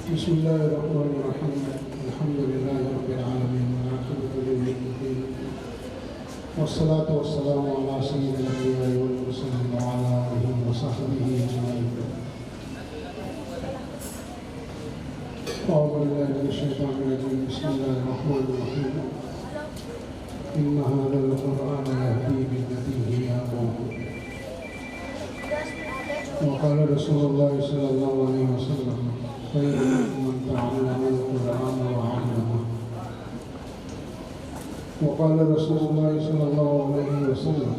بسم الله الرحمن الرحيم الحمد لله رب العالمين والعاقبة للمتقين والصلاة والسلام على سيد الأنبياء والمرسلين وعلى آله وصحبه أجمعين. أعوذ بالله من الشيطان الرجيم. بسم الله الرحمن الرحيم. إن هذا القرآن يهدي بالتي هي أقوم. وقال رسول الله صلى الله عليه وسلم خيركم من تعلم القرآن وعلمه. وقال رسول الله صلى الله عليه وسلم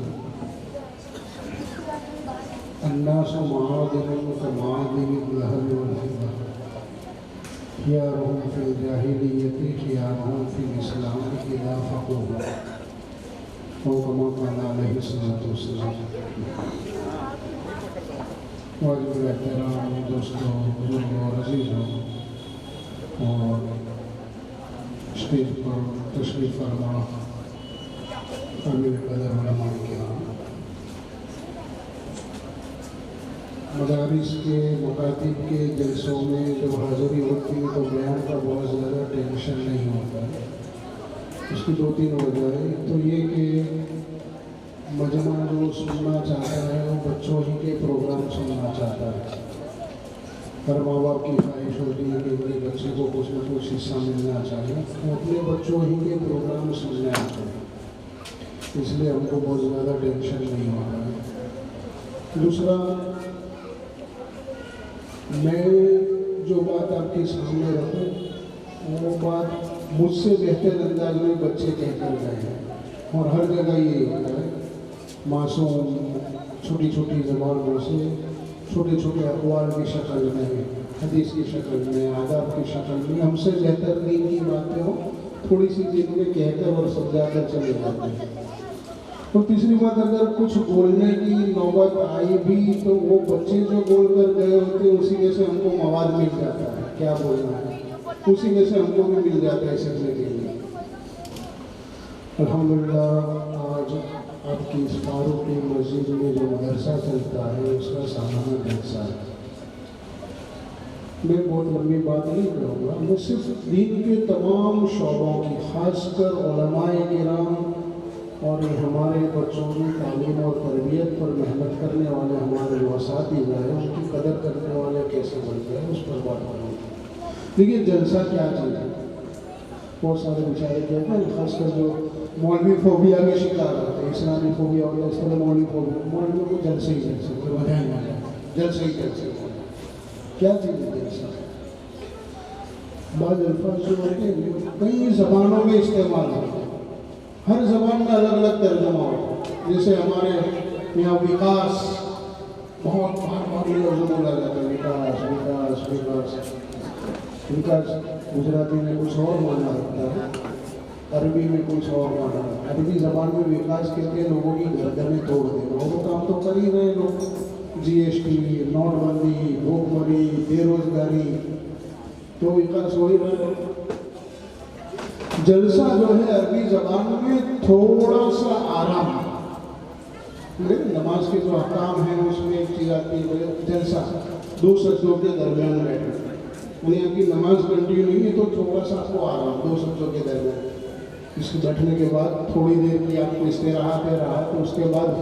الناس معادن كمعادن الذهب والفضة خيارهم في الجاهلية خيارهم في الإسلام إذا فقهوا أو كما قال عليه الصلاة والسلام. واجب احترام دوستوں بزرگوں اور عزیزوں اور اسٹیج پر تشریف فرما قابل قدر علماء کرام، مدارس کے مکاتب کے جلسوں میں جب حاضری ہوتی ہے تو بیان کا بہت زیادہ ٹینشن نہیں ہوتا ہے. اس کی دو تین وجہ ہے. تو یہ کہ مجمع جو سننا چاہتا ہے وہ بچوں ہی کے پروگرام سننا چاہتا ہے. ہر ماں باپ کی خواہش ہوتی ہے کہ میرے بچے کو کچھ نہ کچھ حصہ ملنا چاہیے. وہ اپنے بچوں ہی کے پروگرام سننے آتے ہیں، اس لیے ہم کو بہت زیادہ ٹینشن نہیں ہوتا ہے. دوسرا، میں جو بات آپ کے سامنے رکھوں وہ بات مجھ سے بہتر انداز میں بچے کہہ کر گئے ہیں، اور ہر جگہ یہ ہوتا ہے. معصوم چھوٹی چھوٹی زبانوں سے چھوٹے چھوٹے اقوال کی شکل میں، حدیث کی شکل میں، آداب کی شکل میں ہم سے بہتر دین کی باتیں ہوں تھوڑی سی دن میں کہہ کر اور سمجھا کر چلے جاتے ہیں. اور تیسری بات، اگر کچھ بولنے کی نوبت آئی بھی تو وہ بچے جو بول کر گئے ہوتے ہیں اسی میں سے ہم کو مواد مل جاتا ہے، کیا بولنا ہے اسی میں سے ہم کو بھی مل جاتا ہے سیکھنے کے لیے. الحمدللہ آج آپ کی اس فاروق کی مسجد میں جو مدرسہ چلتا ہے اس کا سالانہ جلسہ ہے. میں بہت لمبی بات نہیں کروں گا، میں صرف دین کے تمام شعبوں کی، خاص کر علماء کرام اور ہمارے بچوں کی تعلیم اور تربیت پر محنت کرنے والے ہمارے جو اساتذہ ہیں ان کی قدر کرنے والے کیسے بنتے ہیں اس پر بات کروں گا. دیکھیے جلسہ کیا چیز ہے. بہت سارے بیچارے کہتے ہیں، خاص کر جو مولوی فوبیا کے شکار ہوتے ہیں، اسلامی فوبیا ہوتا ہے، اس طرح مولوی فوبیا، مولویوں کو جلسے ہی جلسے، کوئی وجہ ہی نہیں ہے، جلسے ہی جلسے. کیا چیز ہے جلسہ؟ بعض الفاظ جو ہوتے ہیں کئی زبانوں میں استعمال ہوتے ہیں، ہر زبان میں الگ الگ ترجمہ ہوتا ہے. جیسے ہمارے یہاں وکاس بہت بار لفظ بولا جاتا ہے، وکاس وکاس وکاس. وکاس گجراتی میں کچھ اور معنی رکھتا ہے، عربی میں کچھ اور معنی رکھتا ہے. عربی زبان میں وکاس کہتے ہیں لوگوں کی گردنیں توڑ دینا. وہ کام تو کر ہی رہے لوگ، جی ایس ٹی، نوٹ بندی، بھوک مری، بے روزگاری، تو وکاس ہو ہی رہا ہے. جلسہ جو ہے عربی زبان میں تھوڑا سا آرام. نماز کے جو احکام ہیں اس میں ایک چیز آتی ہے جلسہ، دو سجدوں کے درمیان بیٹھنا. انہیں آپ کی نماز کنٹینیو نہیں ہے تو تھوڑا سا آپ کو آرام دو سجدوں کے درمیان. اس کے بیٹھنے کے بعد تھوڑی دیر کی آپ کو استراحت ہے رہا تو اس کے بعد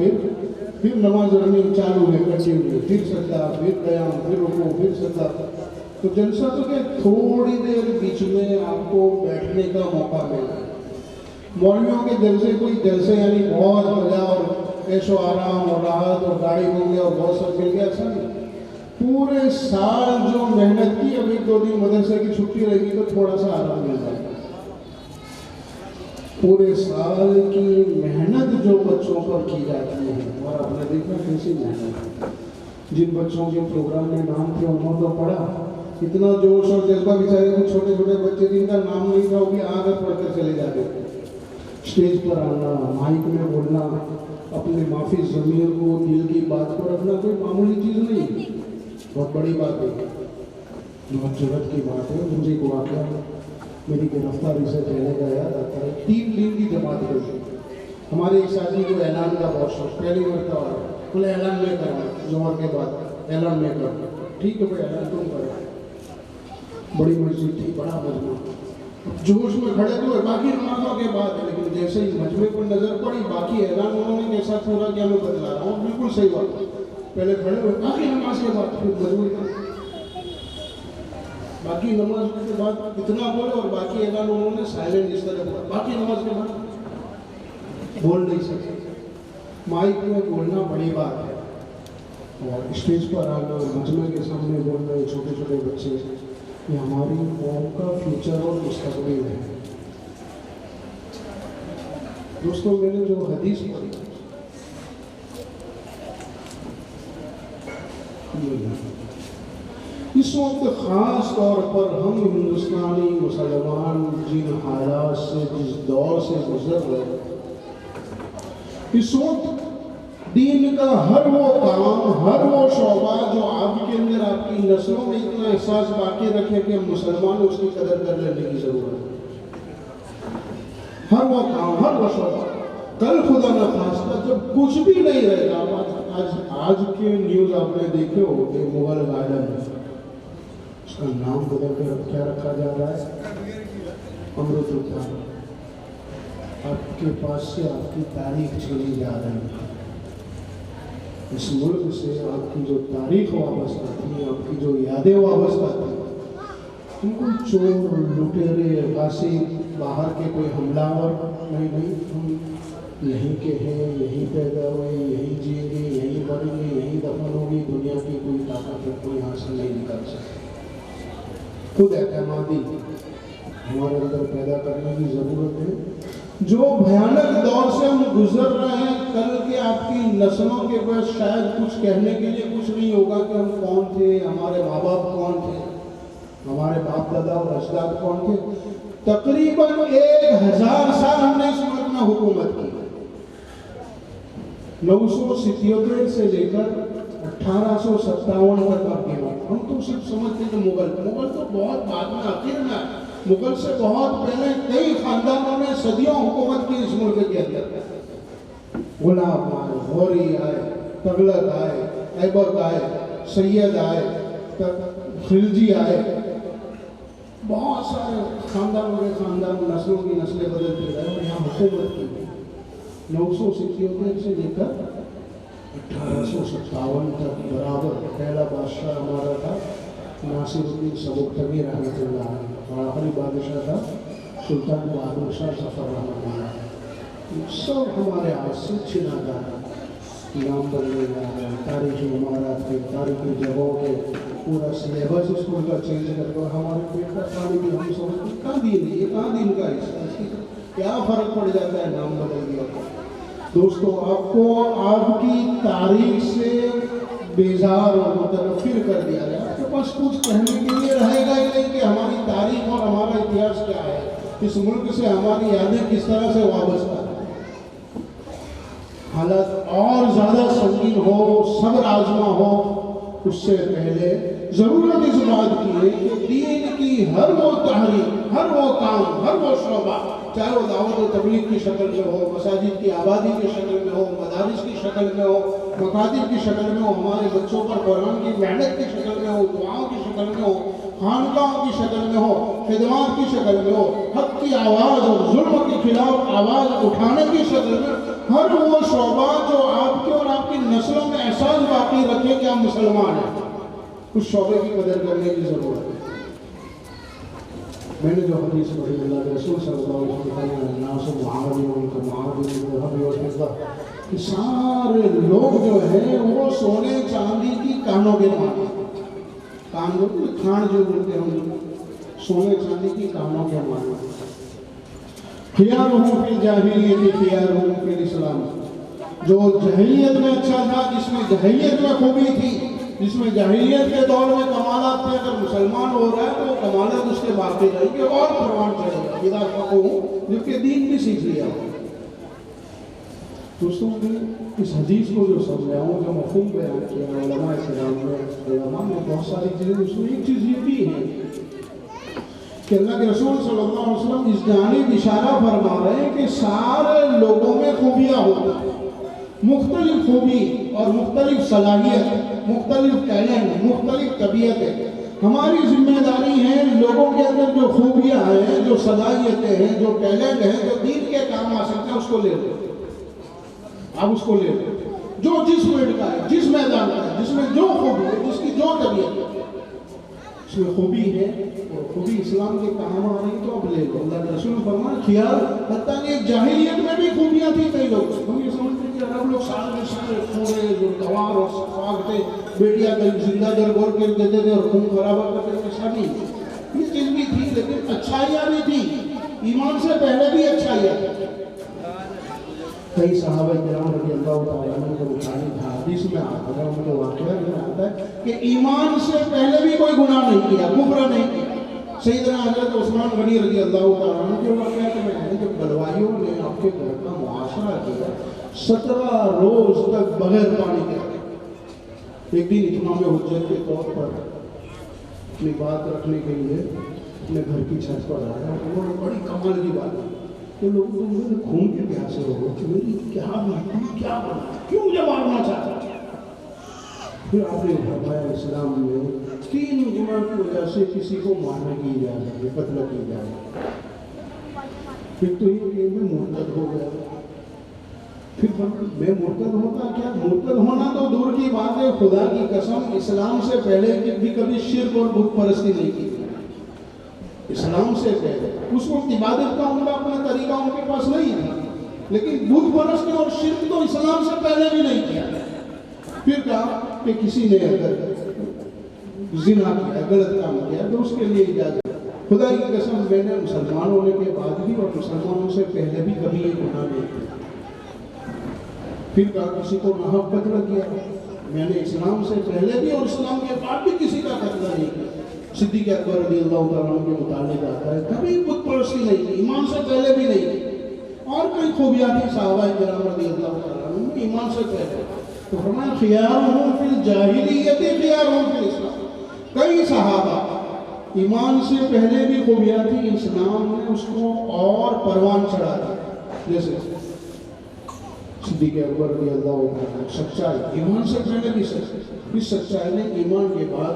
پھر نماز رننگ چالو ہے، کنٹینیو، پھر سجدہ، پھر قیام، پھر رکوع، پھر سجدہ. تو جلسہ تو کہ تھوڑی دیر بیچ میں آپ کو بیٹھنے کا موقع ملا. مولویوں کے جلسے کوئی جلسے یعنی بہت مزہ اور عیش و آرام اور راحت اور گاڑی مل گیا اور بہت سب مل گیا، اچھا نہیں. پورے سال جو محنت کی اب ایک دو دن مدرسے کی چھٹی رہے گی تو تھوڑا سا آرام مل جائے گا. پورے سال کی محنت جو بچوں پر کی جاتی ہے، اور آپ نے دیکھا کیسی محنت. جن بچوں کے پروگرام میں نام تھے انہوں نے پڑھا، اتنا جوش اور جذبہ. بیچارے کچھ چھوٹے چھوٹے بچے جن کا نام نہیں تھا وہ بھی آ کر پڑھ کر چلے جاتے تھے. اسٹیج پر آنا، مائک میں بولنا، اپنے معافی ضمیر کو دل کی بات کو رکھنا کوئی معمولی چیز نہیں، بہت بڑی بات ہے، بہت ضرورت کی بات ہے. مجھے ایک واقعہ میری گرفتاری سے پہلے کا یاد آتا ہے. 3 دن کی جماعت ہوئی. ہمارے ایک ساتھی کو اعلان کا بہت شوق، پہلی مرتبہ بولے اعلان میں کرنا، ظہر کے بعد اعلان میں کرنا. ٹھیک ہے بھائی اعلان تم کرو. بڑی مسجد تھی، بڑا مجمع، جوش میں کھڑے تو باقی نمازوں کے بعد ہے، لیکن جیسے ہی مجمع پر نظر پڑی باقی اعلان انہوں نے کیسا پورا کیا میں بتلا رہا ہوں، بالکل صحیح بات، پہلے کھڑے ہوئے باقی نماز کے بعد پھر مجمع باقی نماز کے بعد اتنا بولے اور باقی اعلان انہوں نے سائلنٹ اس طرح بولا، باقی نماز کے بعد بول نہیں سکتے۔ مائک میں بولنا بڑی بات ہے اور اسٹیج پر آنا، مجمع کے سامنے بولنا، چھوٹے چھوٹے بچے، یہ ہماری قوم کا فیوچر اور مستقبل ہے۔ دوستوں میں نے جو حدیث پڑھی اس وقت خاص طور پر ہم ہندوستانی مسلمان جن حالات سے، جس دور سے گزر رہے ہیں، اس وقت دین کا ہر وہ کام، ہر وہ شعبہ جو آپ کے اندر، آپ کی نسلوں میں اتنا احساس باقی رکھے کہ مسلمان اس کی قدر کر لینے کی ضرورت ہے۔ ہر وہ کام، ہر وہ شعبہ، کل خدا نہ خواستہ جب کچھ بھی نہیں رہے گا، آج کے نیوز آپ نے دیکھے ہو کہ مغل گارڈن ہے، اس کا نام بدل کر کیا رکھا جا رہا ہے؟ امرت ادیان۔ آپ کے پاس سے آپ کی تاریخ چھینی جا رہی ہے، اس ملک سے آپ کی جو تاریخ وابستہ تھی، آپ کی جو یادیں وابستہ تھی، ان کو چور، لٹیرے، غاصب، باہر کے کوئی حملہ ور نہیں، ہم یہیں کے ہیں، یہیں پیدا ہوئے، یہیں جئیں گے، یہیں مریں گے، یہیں دفن ہوگی، دنیا کی کوئی طاقت کوئی حاصل نہیں نکل سکتی۔ خود اعتمادی ہمارے اندر پیدا کرنے کی ضرورت ہے۔ جو بھیانک دور سے ہم گزر رہے ہیں، کل کے آپ کی نسلوں کے پاس شاید کچھ کہنے کے لیے کچھ نہیں ہوگا کہ ہم کون تھے، ہمارے ماں باپ کون تھے، ہمارے باپ دادا اور اجداد کون تھے۔ تقریباً 1000 سال ہم نے اس ملک میں حکومت کی، 977 سے لے کر 1857 تک آپ کی بات۔ ہم تو صرف سمجھتے کہ مغل تو بہت بعد میں، آخر میں، مغل سے بہت پہلے کئی خاندانوں نے صدیوں حکومت کی اس ملک کے اندر۔ غلام آئے، غوری آئے، تغلق آئے، ایبک آئے، سید آئے، خلجی آئے، بہت سارے خاندانوں کے خاندان، نسلوں کی نسلیں بدلتے رہے اور یہاں حکومت کی گئی۔ 977 سے لے کر 1857 تک برابر پہلا بادشاہ ہمارا تھا ناصر الدین سبکتگی رحمۃ اللہ علیہ، اور آخری بادشاہ تھا سلطان بہادر شاہ ظفر رحمۃ اللہ علیہ۔ سب ہمارے ہاتھ سے چھنا جا رہا ہے، نام بدلے جا رہے ہیں، تاریخی عمارات کے، تاریخی جگہوں کے، پورا سلیبس اسکول کا چینج کر کے، اور ہمارے پیٹ کا پانی بھی ہم سمجھتے کہاں دین ہے، یہ کہاں دین کا حصہ ہے، کیا فرق پڑ جاتا ہے نام بدل گیا تو۔ دوستو، آپ کو آپ کی تاریخ سے بیزار اور متنفر کر دیا گیا، آپ کے پاس کچھ کہنے کے لیے رہے گا ہی نہیں کہ ہماری تاریخ اور ہمارا اتہاس کیا ہے، اس ملک سے ہماری یادیں کس طرح سے وابستہ ہیں۔ حالت اور زیادہ سنگین ہو، صبر آزما ہو، اس سے پہلے ضرورت اس بات کی ہے کہ دین کی ہر وہ تحریک، ہر وہ کام، ہر وہ شعبہ، چاہے وہ دعوت و تبلیغ کی شکل میں ہو، مساجد کی آبادی کی شکل میں ہو، مدارس کی شکل میں ہو، مکاتب کی شکل میں ہو، ہمارے بچوں پر قرآن کی محنت کی شکل میں ہو، دعاؤں کی شکل میں ہو، خانقاہوں کی شکل میں ہو، خدمات کی شکل میں ہو، حق کی آواز اور ظلم کے خلاف آواز اٹھانے کی شکل میں، ہر وہ شعبہ جو آپ کے اور آپ کی نسلوں میں احساس باقی رکھے کہ ہم مسلمان ہیں، اس شعبے کی قدر کرنے کی ضرورت ہے۔ میں نے جو حدیث پڑھی، اللہ کے رسول صلی اللہ علیہ وسلم، الناس معادن کالمعادن الذهب والفضة، کہ سارے لوگ جو ہیں وہ سونے چاندی کی کانوں کے مانتے ہیں، کان جو کھان جو بولتے ہیں، سونے چاندی کی کانوں کے مانتے ہیں۔ خیارہم فی الجاہلیت خیارہم فی الاسلام، جو جاہلیت میں اچھا تھا، جس میں جاہلیت میں خوبی تھی، جس میں جاہلیت کے دور میں کمالات تھے، اگر مسلمان ہو رہا ہے تو وہ کمالات اس کے باقی رہیں گے اور پروان چڑھے گا، اذا فقہوا، جبکہ دین بھی سیکھ لیا۔ دوستوں نے اس حدیث کو جو سمجھاؤں، جو مفہوم بیان کیا علماء کرام نے، علماء نے بہت ساری چیزیں، اس میں ایک چیز یہ بھی ہے کہ اللہ کے رسول صلی اللہ علیہ وسلم اس جانب اشارہ فرما رہے ہیں کہ سارے لوگوں میں خوبیاں ہوتی ہیں، مختلف خوبی اور مختلف صلاحیت، مختلف ٹیلنٹ، مختلف طبیعت ہے۔ ہماری ذمہ داری ہے لوگوں کے اندر جو خوبیاں ہیں، جو صلاحیتیں ہیں، جو ٹیلنٹ ہیں، جو دین کے کام آ سکتے ہیں، اس کو لے لو. آپ اس کو لے لو. جو جس فیلڈ کا ہے، جس میدان کا ہے، جس میں جو خوبی ہے، جس کی جو طبیعت ہے، اس میں خوبی ہے، اور خوبی اسلام کے کام آ رہی تو اب لے لو. اللہ کے رسول فرمایا خیال، حتیٰ کہ جاہلیت میں بھی خوبیاں تھی کئی لوگ. ہم یہ سمجھتے ہیں کہ عرب لوگ سارے کھوڑے جو گوار اور سفاق تھے، بیٹیاں زندہ گرگور کر دیتے تھے اور خون خرابہ کرتے تھے. ایسا نہیں، یہ چیز بھی تھی لیکن اچھائیاں بھی تھی. ایمان سے پہلے بھی اچھائیاں تھی. کئی صحابہ کرام رضی اللہ تعالیٰ عنہ کو بخاری حدیث میں اگر ہم کو واقعہ میں آتا ہے کہ ایمان سے پہلے بھی کوئی گناہ نہیں کیا، کفر نہیں کیا. سیدنا حضرت عثمان غنی رضی اللہ تعالیٰ عنہ کے واقعہ میں ہے کہ بلوائیوں نے آپ کے گھر کا معاشرہ کیا 17 روز تک بغیر پانی کے. ایک دن اتمام حجت کے طور پر اپنی بات رکھنے کے لیے اپنے گھر کی چھت پر آیا. وہ بڑی کمال کی بات ہے کہ لوگ گھوم کے پیاسے ہو گئے کہ میری کیا بنا، کیوں مجھے مارنا چاہتا. پھر آپ نے فرمایا اسلام میں 3 گناہ کی وجہ سے کسی کو مارنے کی اجازت ہے، قتل کی اجازت. پھر تو یہ کہ میں مرتد ہو گیا. پھر میں مرتد ہوتا کیا؟ مرتد ہونا تو دور کی بات ہے. خدا کی قسم اسلام سے پہلے بھی کبھی شرک اور بت پرستی نہیں کی. اسلام سے پہلے اس وقت عبادت کا ان کا اپنا طریقہ ان کے پاس نہیں تھا، لیکن بت پرستی اور شرک تو اسلام سے پہلے بھی نہیں کیا. پھر کہا کہ کسی نے اگر زنا کیا، غلط کام کیا تو اس کے لیے اجازت. خدا کی قسم میں نے مسلمان ہونے کے بعد بھی اور مسلمانوں سے پہلے بھی کبھی یہ گناہ نہیں کیا. پھر کہا کسی کو ناحق قتل کیا، میں نے اسلام سے پہلے بھی اور اسلام کے بعد بھی کسی کا قتل نہیں کیا. صدیق اکبر رضی اللہ تعالیٰ عنہ کے متعلق آتا ہے کبھی بت پرستی نہیں کی، ایمان سے پہلے بھی نہیں کی. اور کئی خوبیاں تھیں صحابہ کرام رضی اللہ تعالیٰ عنہ ایمان سے پہلے. تو فرمایا خیارہم فی الجاہلیت خیارہم فی الاسلام. کئی صحابہ ایمان سے پہلے بھی خوبیاں تھیں، اسلام نے اس کو اور پروان چڑھا دیا. جیسے صدیق اکبر رضی اللہ عنہ سچائی، ایمان سے پہلے بھی سچائی، اس سچائی نے ایمان کے بعد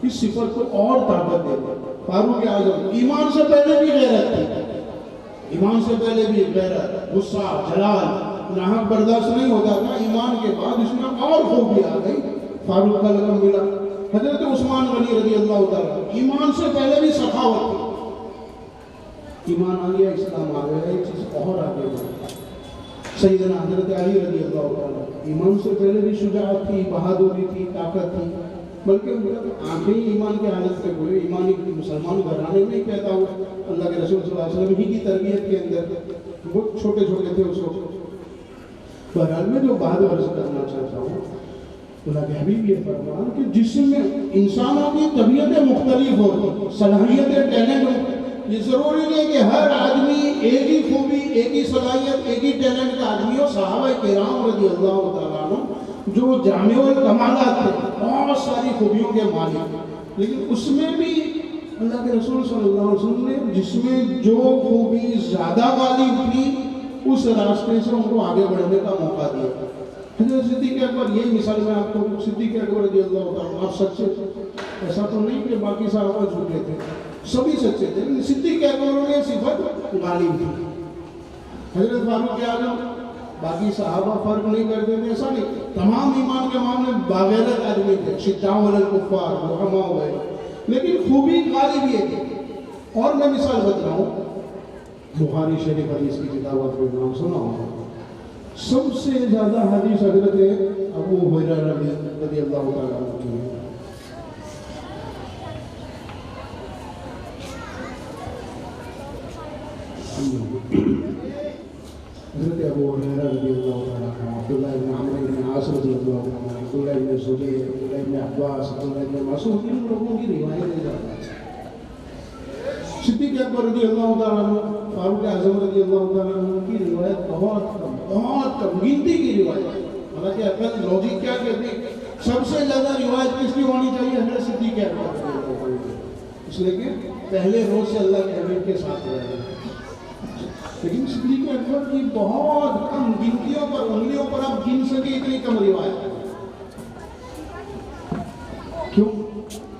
اس صفت کو اور طاقت دے دی. فاروق اعظم ایمان سے پہلے بھی غیرت تھی، ایمان سے پہلے بھی غیرت، غصہ، جلال، ناحق برداشت نہیں ہوتا تھا. ایمان کے بعد اس میں اور خوبی آ گئی، فاروق کا لقب ملا. حضرت عثمان غنی رضی اللہ تعالیٰ ایمان سے پہلے بھی سخاوت تھی. ایمان آ گیا، اسلام آ گیا، ایک چیز اور آگے بڑھی. سیدنا حضرت علی رضی اللہ تعالیٰ ایمان سے پہلے بھی شجاعت تھی، بہادری تھی، طاقت تھی. بلکہ آنکھیں ہی ایمان کے حالت پہ ہوئے. ایمانی مسلمان گھرانے میں ہی پیدا ہوا. اللہ کے رسول صلی اللہ علیہ وسلم ہی کی تربیت کے اندر بہت چھوٹے چھوٹے تھے اس وقت. بہرحال میں جو بات عرض کرنا چاہتا ہوں، اللہ کے حبیب یہ فرمان کہ جس میں انسانوں کی طبیعتیں مختلف ہوتی، صلاحیتیں، ٹیلنٹ. یہ ضروری نہیں کہ ہر آدمی ایک ہی خوبی، ایک ہی صلاحیت، ایک ہی ٹیلنٹ کا آدمی ہو. صحابہ کرام رضی اللہ تعالیٰ عنہ جو جامع الکمالات تھے، بہت ساری خوبیوں کے مالک، لیکن اس میں بھی اللہ کے رسول صلی اللہ علیہ وسلم نے جس میں جو خوبی زیادہ غالب تھی اس راستے سے ان کو آگے بڑھنے کا موقع دیا. حضرت صدیق اکبر، یہی مثال میں آپ کو، صدیق اکبر رضی اللہ تعالیٰ آپ سچے تھے. ایسا تو نہیں کہ باقی صحابہ جھوٹے تھے، سبھی سچے تھے، لیکن صدیق اکبر میں صفت غالب تھی. حضرت فاروق اعظم، باقی صحابہ فرق نہیں کرتے تھے، ایسا نہیں، تمام ایمان کے معاملے باغیرت آدمی تھے، شداء علی الکفار، رحماء ہوئے، لیکن خوبی غالب یہ تھی. اور میں مثال بتاؤں، بخاری شریف حدیث کی کتاب آپ کو نام سنا ہوگا. سب سے زیادہ حدیث حضرت ابو ہریرہ رضی اللہ تعالیٰ عنہ کی ہے. حضرت ابو ہریرہ رضی اللہ تعالیٰ عنہ، عبداللہ بن عمرو بن عاص رضی اللہ عنہ، عبداللہ بن زبیر، عبداللہ بن عباس، عبداللہ بن مسعود، ان لوگوں کی روایت ہے. صدیق اکبر رضی اللہ تعالیٰ عنہ، فاروق اعظم رضی اللہ تعالیٰ عنہ کی روایت بہت کم گنتی کی روایت. حالانکہ عقل لوجک کیا کہتے ہیں، سب سے زیادہ روایت کس کی ہونی چاہیے؟ حضرت صدیق اکبر، اس لیے کہ پہلے روز سے اللہ کے حبیب کے ساتھ رہے. لیکن صدیق اکبر کی بہت کم گنتیوں پر، انگلیوں پر آپ گن سکے اتنی کم روایت. کیوں؟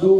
2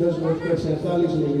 10:47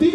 3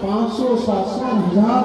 500, 700, 1000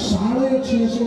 650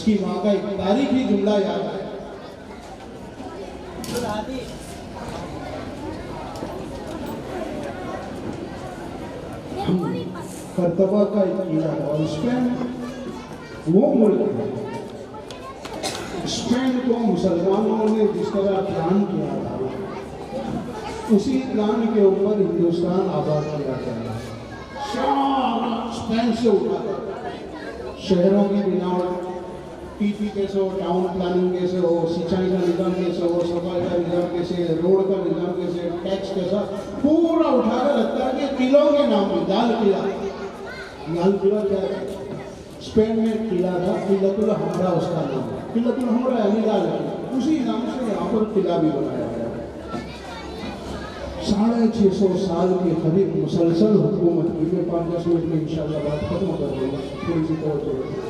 اس کی ماں کا ایک تاریخی جملہ یاد آیا. کرتبہ کا ایک قلعہ تھا اور اسپین وہ ملک ہے. اسپین کو مسلمانوں نے جس طرح پلان کیا تھا اسی پلان کے اوپر ہندوستان آباد کیا گیا. سارا اسپین سے اٹھا تھا. شہروں کی بناوٹ پی پی کیسے ہو, ٹاؤن پلاننگ کیسے ہو, سینچائی کا نظام کیسے ہو, صفائی کا نظام کیسے, روڈ کا نظام کیسے, ٹیکس کیسا, پورا اٹھا کر رکھتا ہے کہ قلعوں کے نام پہ. لال قلعہ, لال قلعہ کیا ہے؟ اسپین میں قلعہ تھا, قلعۃ الحمراء اس کا نام ہے. قلعۃ الحمراء یعنی لال قلعہ, اسی نام سے یہاں پر قلعہ بھی بنایا گیا. 650 سال کے قریب مسلسل حکومت کی. میں 5-10 منٹ میں انشاءاللہ بات ختم کر دوں گا, تھوڑی سی توجہ.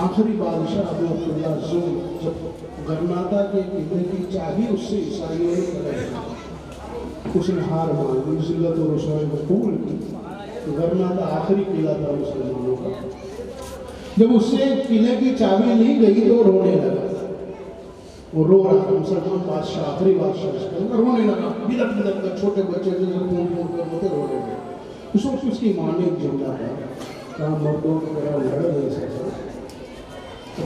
آخری بادشاہ ابو عبداللہ زول جب گرناتا کے قلعے کی چابی اس سے عیسائیوں نے طلب, اس نے ہار مان لی, ذلت و رسوائی کو قبول کی. گرناتا آخری قلعہ تھا مسلمانوں کا. جب اس سے قلعے کی چابی نہیں گئی تو رونے لگا. وہ رو رہا تھا, مسلمان بادشاہ, آخری بادشاہ, اس کے رونے لگا. بلک بلک کر چھوٹے بچے جو پھون پھون کر روتے رونے لگے. اس وقت اس کی ماں نے ایک جملہ کہا, مردوں کی طرح لڑ نہیں سکتا,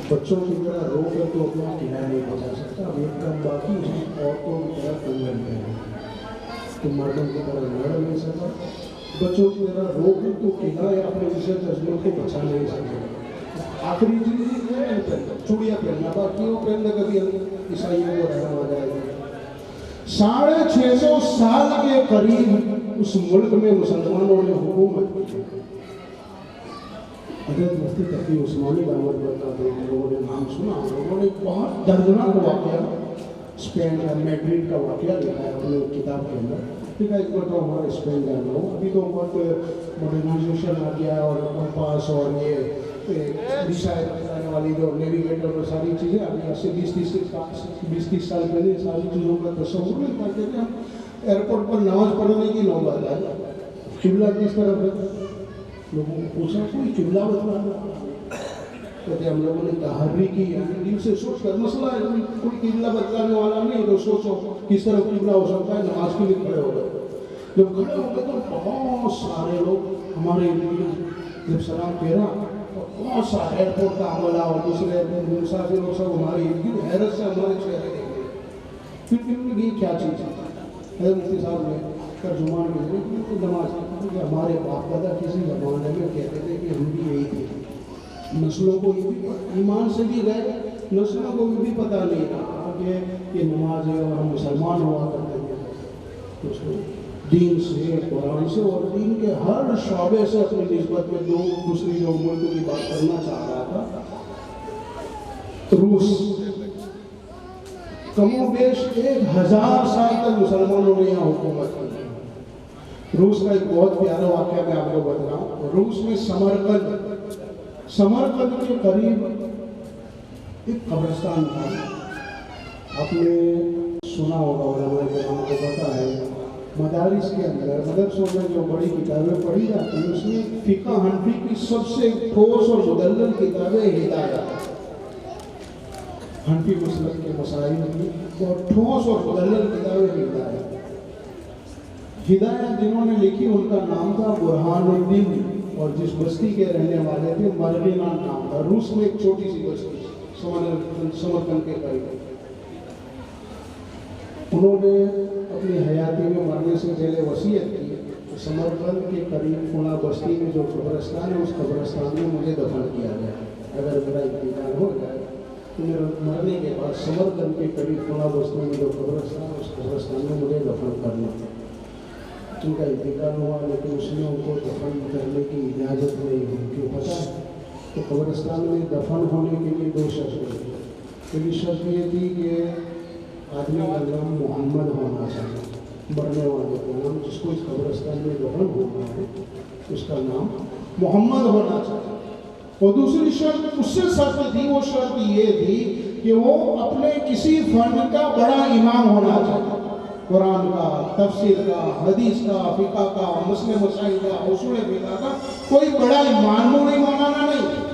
بچوں کی طرح رو کر تو اپنا قلعہ نہیں بچا سکتا. اب ایک کام باقی ہے, عورتوں کی طرح کنگن پہننا. تو مردوں کی طرح لڑ نہیں سکتا, بچوں کی طرح رو کر تو قلعہ یا اپنے عزت عظمت کو بچا نہیں سکتا. آخری چیز ہے چوڑیاں پہننا, باقی وہ پہننے کبھی عیسائیوں کو رہنا ہو جائے گا. 650 سال کے قریب اس ملک میں مسلمانوں نے حکومت کی. حضرت مفتی تقی عثمانی دعوت برکاتہ ہیں, لوگوں نے نام سنا. لوگوں نے بہت دردناک واقعہ اسپین کا, میڈرڈ کا واقعہ لکھا ہے اپنے کتاب کے اندر. ٹھیک ہے, ایک بار تو ہمارا اسپین جانا ہو, ابھی تو بہت ماڈرنائزیشن آ گیا ہے اور کمپاس اور یہ ریسائل کرنے والی جو نیویگیٹر اور ساری چیزیں ابھی آج سے 20-30 سال پہلے ساری چیزوں کا تصور نہیں کرتے تھے. ہم ایئرپورٹ پر نماز پڑھنے کی نوبت آئی, قبلہ کس طرف ہے, لوگوں کو پوچھا کوئی قبلہ بتلانا, کہتے ہم لوگوں نے تحری کی, یعنی دل سے سوچ کر مسئلہ ہے, کوئی قبلہ بتلانے والا نہیں تو سوچو کس طرف قبلہ ہو سکتا ہے. نماز کے لیے کھڑے ہو گئے. جب کھڑے ہو گئے تو بہت سارے لوگ ہمارے جب سلام پھیرا, بہت سارے ایئرپورٹ کا عملہ اور دوسرے مسافر لوگ سب ہماری حیرت سے ہمارے چہرے دیکھے. پھر یہ کیا چیز ہے؟ حضرت مفتی صاحب نے ترجمان میں نماز, ہمارے باپ دادا کسی زمانے میں کہتے تھے کہ ہم بھی یہی تھے. نسلوں کو یہ بھی ایمان سے بھی گئے, نسلوں کو بھی پتہ نہیں تھا کہ یہ نماز ہے اور ہم مسلمان ہوا کرتے ہیں. اس کو دین سے, قرآن سے اور دین کے ہر شعبے سے اپنی نسبت میں دوسری جو ملک کی بات کرنا چاہ رہا تھا. روس کم و بیش 1000 سال تک مسلمانوں نے یہاں حکومت کی. روس کا ایک بہت پیارا واقعہ میں آپ کو بتا رہا ہوں. روس میں سمرقند کے قریب ایک قبرستان تھا. آپ نے سنا ہوگا, علماء کرام کو پتہ ہے, مدارس کے اندر مدرسوں میں جو بڑی کتابیں پڑھی جاتی ہیں اس میں فقہ حنفی کی سب سے ٹھوس اور مدلل کتابیں ہدایت, حنفی مسلک کے مسائل کی اور ٹھوس اور مدلل کتابیں ہدایت. ہدایت جنہوں نے لکھی ان کا نام تھا برہان الدین, اور جس بستی کے رہنے والے تھے مرغینا نام تھا. روس میں ایک چھوٹی سی بستی سمرقند کے قریب. انہوں نے اپنی حیاتی میں مرنے سے پہلے وصیت کی, سمرقند کے قریب فلاں بستی میں جو قبرستان ہے اس قبرستان میں مجھے دفن کیا جائے. اگر میرا انتقال ہو جائے تو میرے مرنے کے بعد سمرقند کے قریب فلاں بستی میں جو قبرستان ہے اس قبرستان میں مجھے دفن کرنا. ان کا انتقال ہوا لیکن اس نے ان کو دفن کرنے کی اجازت نہیں ہوئی. کیوں پتہ ہے کہ قبرستان میں دفن ہونے کے لیے 2 شرط ہوئی. پہلی شرط یہ تھی کہ آدمی کا نام محمد ہونا چاہیے, مرنے والے کا نام جس کو اس قبرستان میں دفن ہونا ہے اس کا نام محمد ہونا چاہیے. اور دوسری شرط اس سے سخت تھی, وہ شرط یہ تھی کہ وہ اپنے کسی فن کا بڑا امام ہونا چاہیے. قرآن کا, تفسیر کا, حدیث کا, فقہ کا, مسئلہ مسائل کا, اصول فقہ کا کوئی بڑا معمولی مولانا نہیں.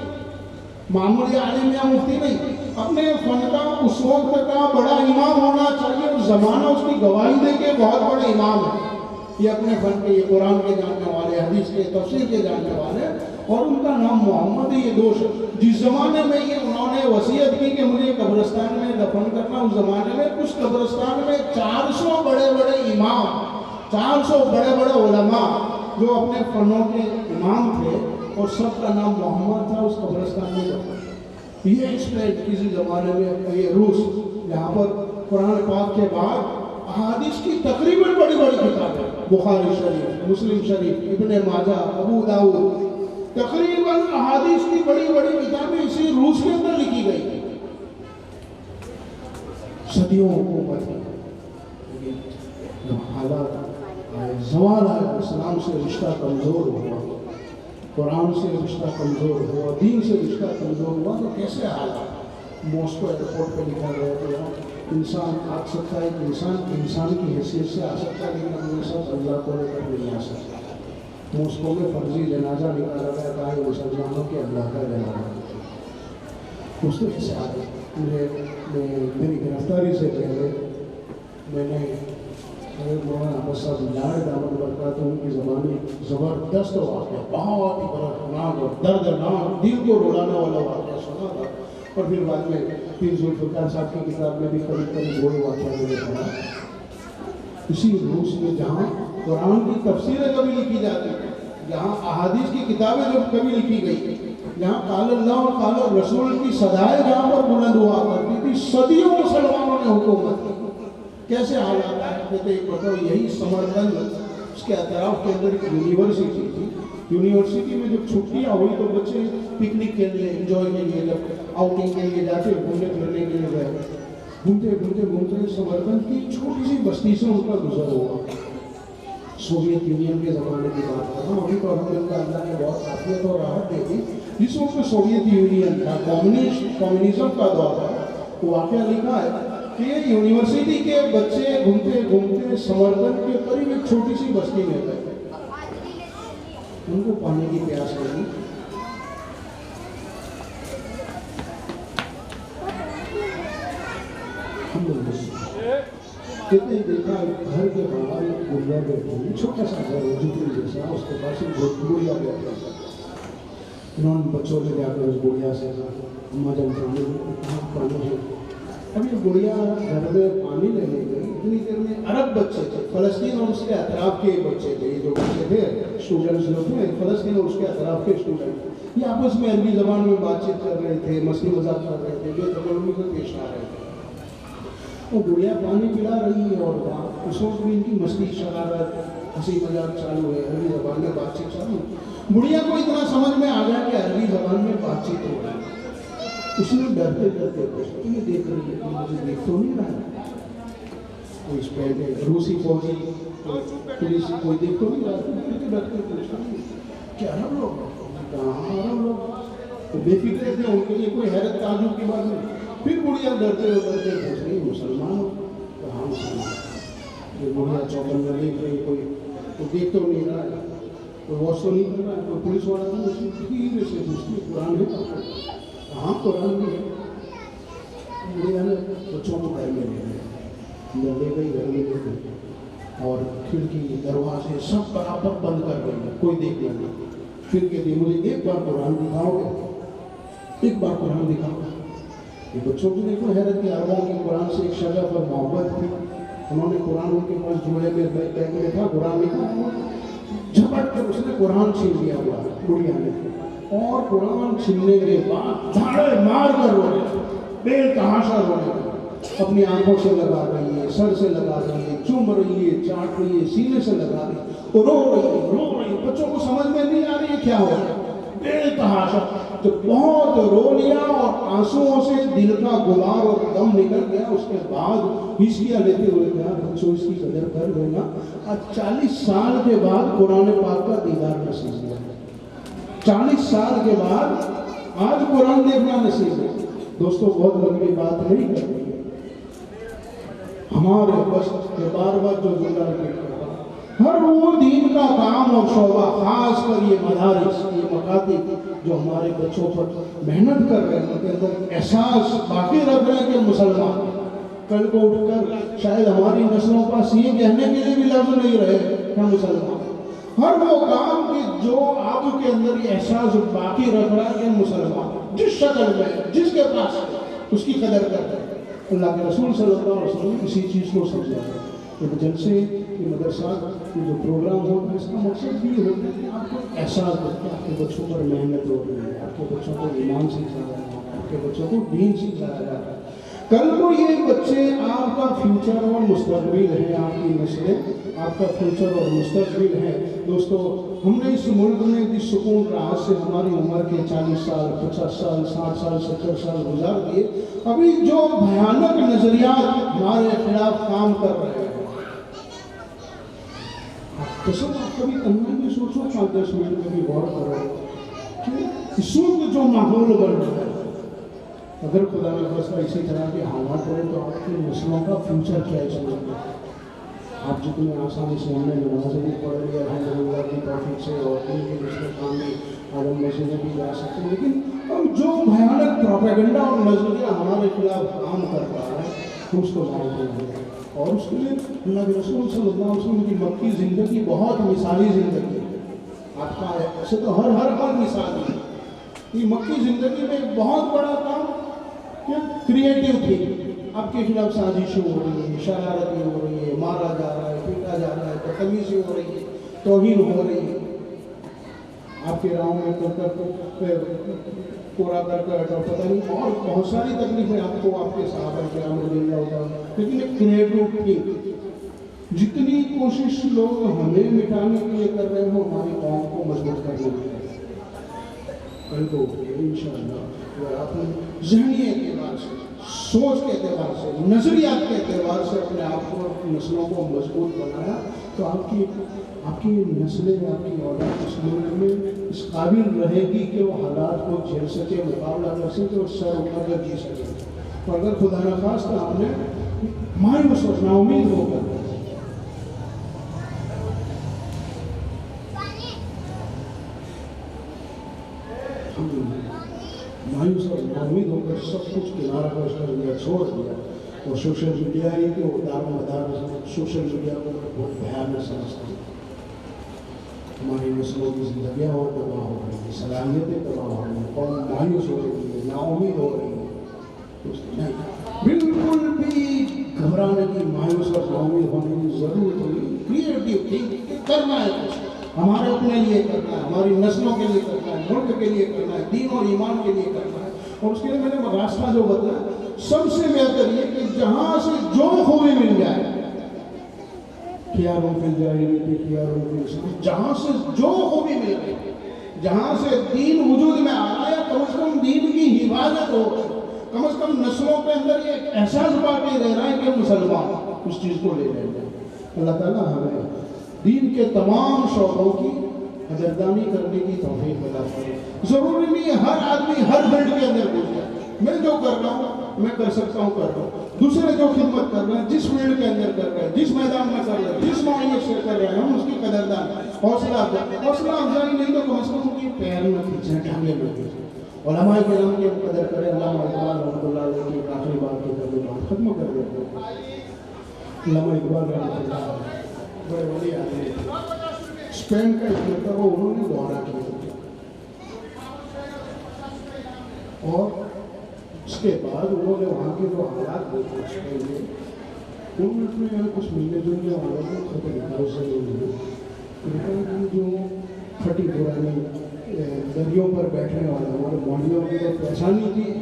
معمولی عالم یا مفتی نہیں، اپنے فن کا اس وقت کا بڑا امام ہونا چاہیے، اور زمانہ اس کی گواہی دے کے بہت بڑے امام ہے، یہ اپنے فن کے، یہ قرآن کے جاننے والے، حدیث کے، تفسیر کے جاننے والے، اور ان کا نام محمد ہے۔ یہ دوش جس زمانے میں یہ انہوں نے وصیت کی کہ مجھے قبرستان میں دفن کرنا، اس زمانے میں اس قبرستان میں 400 بڑے بڑے امام، 400 بڑے بڑے علماء جو اپنے فنوں کے امام تھے، اور سب کا نام محمد تھا، اس قبرستان میں دفن۔ یہ ایکسپلین کسی زمانے میں یہ روس، یہاں پر قرآن پاک کے بعد احادیث کی تقریباً بڑی بڑی کتابیں، بخاری شریف، مسلم شریف، ابن ماجہ، ابو داؤد، تقریباً احادیث کی بڑی بڑی کتابیں اسی روس کے اندر لکھی گئی تھی۔ صدیوں حکومت کی، جب حالات زوال آیا، اسلام سے رشتہ کمزور ہوا، قرآن سے رشتہ کمزور ہوا، دین سے رشتہ کمزور ہوا، تو کیسے حالات؟ ماسکو ایئرپورٹ پہ لکھا گیا کہ انسان آ سکتا ہے، انسان کی حیثیت سے آ سکتا ہے، لیکن اپنے ساتھ اللہ کو لے کر نہیں آ سکتا۔ ماسکو میں فرضی جنازہ نکالا گیا، کہا یہ مسلمانوں کے اللہ کا جنازہ۔ اس تو کیسے آ گئے؟ میری گرفتاری سے پہلے میں نے مولانا احمد صاحب لاڈ دامن برکاتہ ان کی زبانی زبردست واقعہ، بہت ہی دردناک اور دردناک، دل کو رلانے والا واقعہ سنا تھا، اور پھر بعد میں پیر ذوالفقار صاحب کی کتاب میں بھی قریب وہی واقعہ میں نے پڑھا۔ اسی روس میں جہاں قرآن کی تفسیریں کبھی لکھی جاتی، جہاں احادیث کی کتابیں جب کبھی لکھی گئی، جہاں قال اللہ اور قال الرسول کی صدائیں جہاں پر بلند ہوا کرتی تھی، صدیوں مسلمانوں نے حکومت کی۔ کیسے حالات آئے؟ کہتے ایک بتاؤ، یہی سمرقند، اس کے اطراف کے اندر ایک یونیورسٹی تھی، یونیورسٹی میں جب چھٹیاں ہوئی تو بچے پکنک کے لیے، انجوائے کے لیے، جب آؤٹنگ کے لیے جاتے، گھومنے پھرنے کے لیے گئے، گھومتے سمرقند کی چھوٹی سی بستی سے ان کا گزر ہوا۔ سوویت یونین کے زمانے کی بات کر رہا ہوں، ابھی تو الحمدللہ اللہ نے بہت عافیت اور راحت دے دی۔ جس وقت سوویت یونین تھا، کمیونزم کا دور تھا، واقعہ لکھا ہے کہ یونیورسٹی کے بچے گھومتے گھومتے سمرقند کے قریب ایک چھوٹی سی بستی میں گئے، ان کو پانی کی پیاس لگی، کتنے دیکھا گھر کے باہر ایک گڑیا بیٹھی ہوئی، چھوٹا سا گھر ہے جھوپڑی جیسا، اس کے پاس ایک گڑیا بیٹھا تھا۔ انہوں نے بچوں نے جا کر اس گڑیا سے کہا، اماں جان پانی ہے۔ اب یہ گڑیا گھر میں پانی لینے گئی، اتنی دیر میں عرب بچے تھے، فلسطین اور اس کے اطراف کے بچے تھے، یہ جو بچے تھے اسٹوڈنٹس جو تھے فلسطین اور اس کے اطراف کے اسٹوڈنٹ، یہ آپس میں عربی زبان میں بات چیت کر رہے تھے، مستی مذاق کر رہے تھے، یہ تکلمی سے پیش آ رہے تھے۔ وہ گڑیا پانی پلا رہی ہے اور اس وقت بھی ان کی مستی، شرارت، ہنسی مذاق چالو ہے، عربی زبان میں بات چیت چالو ہے۔ گڑیا کو اتنا سمجھ میں آ گیا کہ عربی زبان میں بات چیت ہو رہی ہے، اس نے ڈرتے ڈرتے پوچھا، یہ دیکھ رہی ہے، مجھے دیکھ تو نہیں رہا کوئی اس پہ روسی فوجی پولیس کوئی دیکھ تو نہیں رہا، ڈرتے ڈرتے پوچھا کہ عرب لوگ؟ کہاں عرب لوگ؟ بے فکر تھے، ان کے لیے کوئی حیرت تعجب کی بات نہیں۔ پھر گڑیا ڈرتے ڈرتے پوچھ رہی، مسلمان ہو؟ کہاں مسلمان؟ یہ گڑیا چوکن میں دیکھ رہی، کوئی دیکھ تو نہیں رہا ہے، کوئی واش تو نہیں کر رہا ہے، کوئی پولیس والا تو نہیں، دھیرے سے پوچھتی قرآن ہے؟ ہاں قرآن بھی ہے۔ گڑیا نے بچوں کو گھر میں لے گئی، گھر میں لے گئی، اور کھڑکی دروازے سب برابر بند کر گئی، کوئی دیکھنا نہیں۔ پھر کہتی مجھے ایک بار قرآن دکھاؤ گے، ایک بار قرآن دکھاؤ گے؟ یہ بچوں کو دیکھو حیرت کی، عربوں کی قرآن سے ایک شغف اور محبت تھی، انہوں نے قرآن ان کے پاس جوڑے میں بیگ میں تھا، قرآن لکھا، جھپٹ کر اس نے قرآن چھین لیا ہوا گڑیا نے، اور قرآن چھیننے کے بعد دھاڑے مار کر رو رہے، بے تحاشا رو رہے، اپنی آنکھوں سے لگا رہی ہے، سر سے لگا رہی ہے، چوم رہی ہے، چاٹ رہی ہے، سینے سے لگا رہی ہے، رو رہی ہے۔ بچوں کو سمجھ میں نہیں آ رہی ہے کیا ہو رہا ہے، بے تحاشا۔ تو بہت رو لیا اور آنسوؤں سے دل کا غبار اور دم نکل گیا۔ اس کے بعد ہچکیاں لیتے ہوئے کہا بچوں اس کی قدر کر لینا، آج 40 سال کے بعد قرآن پاک کا دیدار نصیب ہوا، 40 سال کے بعد آج قرآن دیکھنا نصیب ہے۔ دوستوں بہت لمبی بات نہیں کرنی ہے، ہمارے بس بار بار جو جملہ ریپیٹ کرتا ہر وہ دین کا کام اور شعبہ، خاص کر یہ مدارس، یہ مکاتب جو ہمارے بچوں پر محنت کر رہے ہیں، ان کے اندر احساس باقی رکھ رہے ہیں کہ مسلمان کل کو اٹھ کر شاید ہماری نسلوں پاس یہ کہنے کے لیے بھی لفظ نہیں رہے کہ ہم مسلمان۔ ہر وہ کام کہ جو آپ کے اندر یہ احساس باقی رکھ رہا ہے کہ مسلمان جس شکل میں جس کے پاس ہے اس کی قدر کرتا ہے۔ اللہ کے رسول صلی اللہ علیہ وسلم نے اسی چیز کو سمجھایا کہ جلسے یہ مدرسات یہ جو پروگرام ہوتا ہے اس کا مقصد بھی ہوتا ہے کہ آپ کو احساس ہوتا ہے آپ کے بچوں پر محنت ہو رہی ہے، آپ کے بچوں کو ایمان سکھایا جا رہا ہے، آپ کے بچوں کو دین سکھایا جا رہا ہے۔ کل کو یہ بچے آپ کا فیوچر اور مستقبل ہیں، آپ کی نسلیں آپ کا فیوچر اور مستقبل ہے۔ دوستو، ہم نے اس ملک میں جس سکون راحت سے ہماری عمر کے 40 سال 50 سال 60 سال 70 سال گزار دیے، ابھی جو بھیانک نظریات ہمارے خلاف کام کر رہے ہیں، آپ کبھی تنہائی میں سوچو 5-10 منٹ میں بھی غور کرو کہ اس وقت جو ماحول بن رہا ہے، اگر خدا نے خواستہ اسی طرح کے حالات رہے تو آپ کی نسلوں کا فیوچر کیا چلے گا؟ آپ جتنے آسانی سے ہم نے نمازیں بھی پڑھ لی الحمدللہ کی توفیق سے، اور دین کے دوسرے کام میں عالم مسجدیں بھی جا سکتے ہیں، لیکن ہم جو بھیانک پروپیگنڈا اور نظریہ ہمارے خلاف کام کر رہا ہے ہم اس کو جانتے ہیں، اور اس کے لیے اللہ کے رسول صلی اللہ علیہ وسلم کی مکی زندگی بہت مثالی زندگی ہے۔ آپ کا ایسے تو ہر مثال ہے، یہ مکی زندگی میں ایک بہت بڑا کام کریٹیو تھی، آپ کے خلاف سازشیں ہو رہی ہے، شرارتیں ہو رہی ہے، مارا جا رہا ہے، پیٹا جا رہا ہے، بدتمیزی ہو رہی ہے، توہین ہو رہی ہے، آپ کے راہوں میں پورا کر اور پتہ نہیں اور بہت ساری تکلیفیں آپ کو آپ کے صحابہ کرام رضی اللہ ہوتا ہے، لیکن ایک کریٹیو تھی۔ جتنی کوشش لوگ ہمیں مٹانے کے لیے کر رہے ہوں ہماری قوم کو مضبوط کرنے کے لیے کل کو انشاءاللہ اگر آپ نے ذہنی اعتبار سے، سوچ کے اعتبار سے، نظریات کے اعتبار سے اپنے آپ کو نسلوں کو مضبوط بنایا تو آپ کی نسلیں، آپ کی اولاد اس ملک میں اس قابل رہے گی کہ وہ حالات کو جھیل سکے، مقابلہ کر سکے اور سر اٹھا کر جی سکے۔ اور اگر خدا نخواستہ آپ نے مایوس اور نا امید ہو کر مایوس اور ناامید ہو کر سب کچھ کنارہ کر دیا، چھوڑ دیا، اور سوشل میڈیا ہی کہ وہ دار مدار سوشل میڈیا کو بہت بھیانک سمجھتے ہیں۔ ہماری نسلوں کی زندگیاں اور تباہ ہو رہی ہیں، صلاحیتیں تباہ ہو رہی ہیں، قوم مایوس ہو رہی ہے، نا امید ہو رہی ہے۔ بالکل بھی گھبرانے کی، مایوس اور نا امید ہونے کی ضرورت نہیں۔ کریٹیو تھنک کرنا ہے، کچھ ہمارے اپنے لیے کرنا ہے، ہماری نسلوں کے لیے کرنا ہے، ملک کے لیے کرنا ہے، دین اور ایمان کے لیے کرنا ہے۔ اور اس کے لیے میں نے راستہ جو بدلا سب سے بہتر یہ کہ جہاں سے جو خوبی مل جائے، جہاں سے جو خوبی مل گئی، جہاں سے دین وجود میں آ رہا ہے، کم از کم دین کی حفاظت ہو، کم از کم نسلوں کے اندر یہ احساس باقی رہ رہا ہے کہ مسلمان اس چیز کو لے رہے ہیں۔ اللہ تعالیٰ ہمیں دین کے تمام شعبوں کی قدردانی کرنے کی توفیق عطا فرمائے۔ ضروری نہیں ہے ہر آدمی ہر فیلڈ کے اندر گھس جائے، میں جو کر رہا ہوں میں کر سکتا ہوں کر رہا ہوں، دوسرے جو خدمت کر رہے ہیں جس فیلڈ کے اندر کر رہے ہیں، جس میدان میں کر رہے ہیں، جس معیت سے کر رہے ہیں، ہم اس کی قدردان، حوصلہ افزائی نہیں تو کم از کم ان کی پیر میں کھینچیں، ٹانگیں میں کھینچیں۔ علماء کرام کی قدر کریں۔ علامہ اقبال رحمۃ اللہ علیہ کی آخری بات کے ترجمہ ختم کر دیتے ہیں۔ علامہ اقبال رحمۃ اللہ علیہ بڑے بڑے آدمی تھے، اسپین کا ایک مرتبہ انہوں نے دورہ کیا اور اس کے بعد انہوں نے وہاں کے جو حالات دیکھے اسپین میں، انہوں نے اپنے یہاں کچھ ملنے جلنے والوں کو خط لکھا، اس سے جو پھٹی پرانی درریوں پر بیٹھنے والے ہمارے مولویوں کی تو پریشانی تھی۔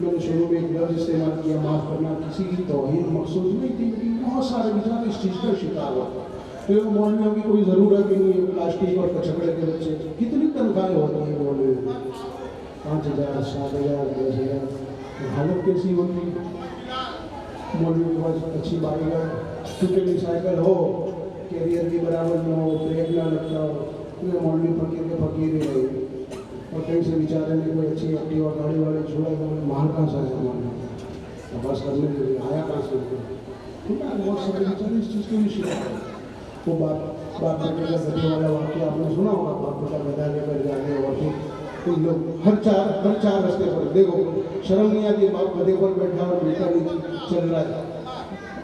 میں نے شروع میں ایک لفظ استعمال کیا، معاف کرنا، کسی کی توہین مقصود نہیں تھی، لیکن بہت سارے بیچارے اس چیز کا شکار ہوتے ہیں۔ پھر مولویوں کی کوئی ضرورت بھی نہیں ہے، پلاسٹک اور کچڑے کے بچے، کتنی تنخواہیں ہوتی ہیں مولویوں کی، 5,000 7,000 10,000، حالت کیسی ہوتی ہے؟ مولوی کے پاس اچھی بائک ہے، ٹوٹلی سائیکل ہو، کیریئر کی برابر نہ ہو، بریک نہ لگتا ہو، مولوی فقیر کے فقیر ہی رہے، اور کہیں سے بیچارے نے کوئی اچھی ایکٹیوا گاڑی والے چھوڑے تو مال کہاں سے آیا، مال بس کرنے کے لیے آیا کہاں سے؟ بہت سارے بیچارے اس چیز کے بھی شکار ہیں۔ وہ بات باپ بیٹے کا گدے والا واقعہ آپ نے سنا ہوگا، باپ بیٹا گدا لے کر جانے اور پھر لوگ ہر چار رستے پر دیکھو، شرم نہیں آتی باپ گدے پر بیٹھا اور بیٹا بھی چل رہا ہے،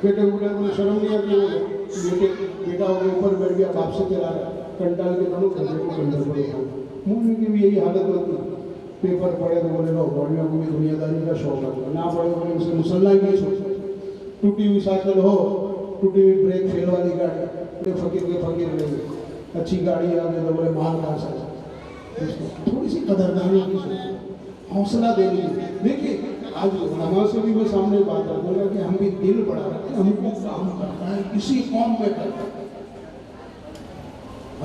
بیٹے کو شرم نہیں آتی، وہ بیٹا ہو گیا اوپر بیٹھ گیا باپ سے چلا رہا ہے، کنٹال کے بنو گدے کو کنڈر پر اٹھاؤ، مومن کی بھی یہی حالت ہوتی ہے، پیپر پڑھے تو بولے لو بڑھیا کو بھی دنیا داری کا شوق ہے، نہ پڑھے بولے اسے مسلح ہی نہیں سوچ، ٹوٹی ہوئی سائیکل ہو، ٹوٹی ہوئی بریک فیل والی گاڑی، فقیر کے فقیر نہیں، اچھی گاڑی آ گئی تو بولے مال کہاں سے، تھوڑی سی قدردانی کی سوچ، حوصلہ دینی ہے۔ دیکھیے آج نماز سے بھی میں سامنے بات کروں گا کہ ہم بھی دل بڑھا رہے ہیں، ہم کو کام کرنا ہے کسی قوم میں کرنا ہے،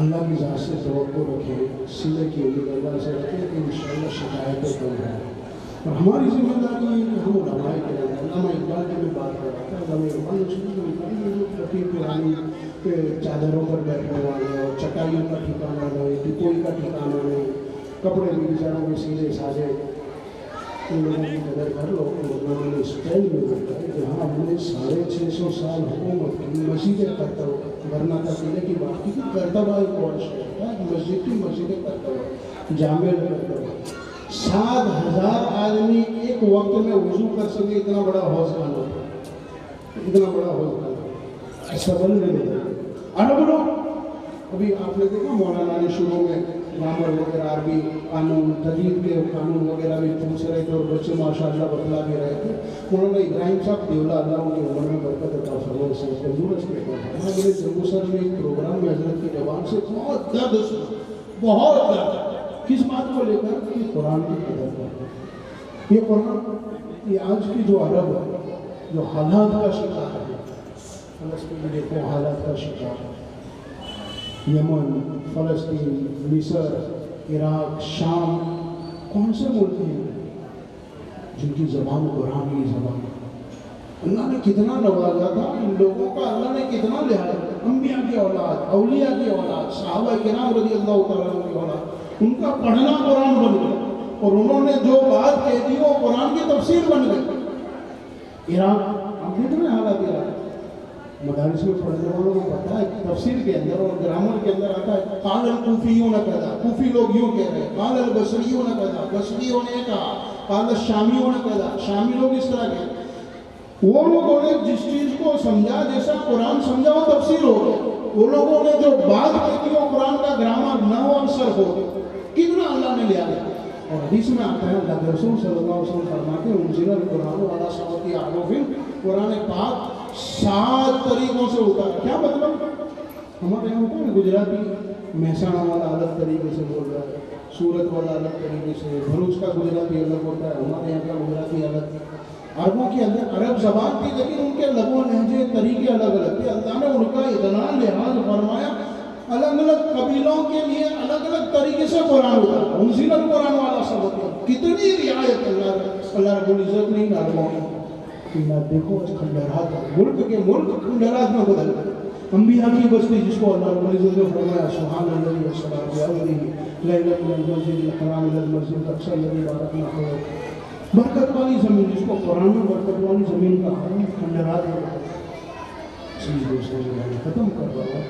اللہ کی ذات سے توقع رکھیں، سینے کی امید اللہ سے رکھیں کہ انشاءاللہ شکایتیں کم ہیں، اور ہماری ذمہ داری ہے کہ ہم علماء کرام، علامہ اقبال کی بھی بات کر رہا تھا، علامہ اقبال جو فقیر پرانی چادروں پر بیٹھنے والے اور چٹائیوں کا ٹھکانا نہیں، ٹکوئی کا ٹھکانا نہیں، کپڑے بھی بیچاروں کے سیدھے سادے، ان لوگوں کی قدر کر لو، لوگوں نے اسٹائل میں بتا ہے کہ ہاں ہم نے 650 سال حکومت کی، مسجدیں کرتا ہو، ورنہ قلعے کی بات کی کرتبہ ایک اور شہر ہے، مسجد کی مسجدیں کرتا ہو، جامع کرتا ہو، 7,000 آدمی ایک وقت میں وضو کر سکے، اتنا بڑا حوض خانہ، اتنا بڑا حوض خانہ، ایسا بن گئے عرب لوگ۔ ابھی آپ نے دیکھا مولانا نے شروع میں گرامر وغیرہ عربی قانون تجوید کے قانون وغیرہ بھی پوچھ رہے تھے اور بچے ماشاءاللہ بتلا بھی رہے تھے، مولانا ابراہیم صاحب دیولا اللہ ان کی عمر میں برکت عطا فرمائے، سے تندرست رہے ہیں۔ میرے جموں سر میں ایک پروگرام میں حضرت کی زبان سے بہت درد سنا، بہت درد، کس بات کو لے کر کہ قرآن کی قدر کرنا، یہ قرآن، یہ آج کی جو عرب ہے جو حالات کا شکار ہے، فلسطین دیکھو حالات کا شکار ہے، یمن، فلسطین، مصر، عراق، شام، کون سے ملک ہیں جن کی زبان قرآن کی زبان ہے؟ اللہ نے کتنا نوازا تھا ان لوگوں کا، اللہ نے کتنا لحاظ، انبیاء کی اولاد، اولیاء کی اولاد، صحابہ کرام رضی اللہ تعالیٰ عنہ کی اولاد، ان کا پڑھنا قرآن بن گیا اور انہوں نے جو بات کہہ دی وہ قرآن کی تفسیر بن گئی۔ عراق، ہم دیکھ رہے ہیں حالات عراق، مدارس میں پڑھنے والوں کو پتہ ہے تفسیر کے اندر اور گرامر کے اندر آتا ہے قال الکوفیون کذا، کوفی لوگ یوں کہہ رہے ہیں، قال البصریون کذا، بصریوں نے کہا، قال الشامیون کذا، شامی لوگ اس طرح کہتے ہیں۔ وہ لوگوں نے جس چیز کو سمجھا جیسا قرآن سمجھا وہ تفسیر ہو گیا، وہ لوگوں نے جو بات کہی وہ قرآن کا گرامر نحو اور صرف ہو گیا، کتنا اللہ نے لیا گیا۔ اور حدیث میں آتا ہے اللہ کے رسول صلی اللہ علیہ وسلم فرماتے ہیں انزل القرآن علی سبعۃ احرف، قرآن پاک 7 طریقوں سے اتارا۔ کیا مطلب؟ ہمارے یہاں ہوتا ہے نا گجراتی مہسانہ والا الگ طریقے سے بول رہا ہے، سورت والا الگ طریقے سے، بھروچ کا گجراتی الگ ہوتا ہے، ہمارے یہاں کا گجراتی الگ۔ عربوں کے اندر عرب زبان تھی لیکن ان کے لب و لہجے طریقے الگ الگ تھے، اللہ نے ان کا اتنا لحاظ فرمایا، الگ الگ قبیلوں کے لیے الگ الگ طریقے سے قرآن اتارا، انزل القرآن والا سبق، کتنی رعایت اللہ رب العزت نے ان عربوں کی۔ دیکھو آج کھنڈرات، ملک کے ملک کھنڈرات میں بدل گئے، انبیاء کی بستی جس کو اللہ رب العزت نے فرمایا سبحان الذی اسریٰ بعبدہ لیلا من المسجد الحرام الی المسجد الاقصی الذی بارکنا حولہ، برکت والی زمین جس کو قرآن میں برکت والی زمین کا کھنڈرات میں ختم کر رہا ہے۔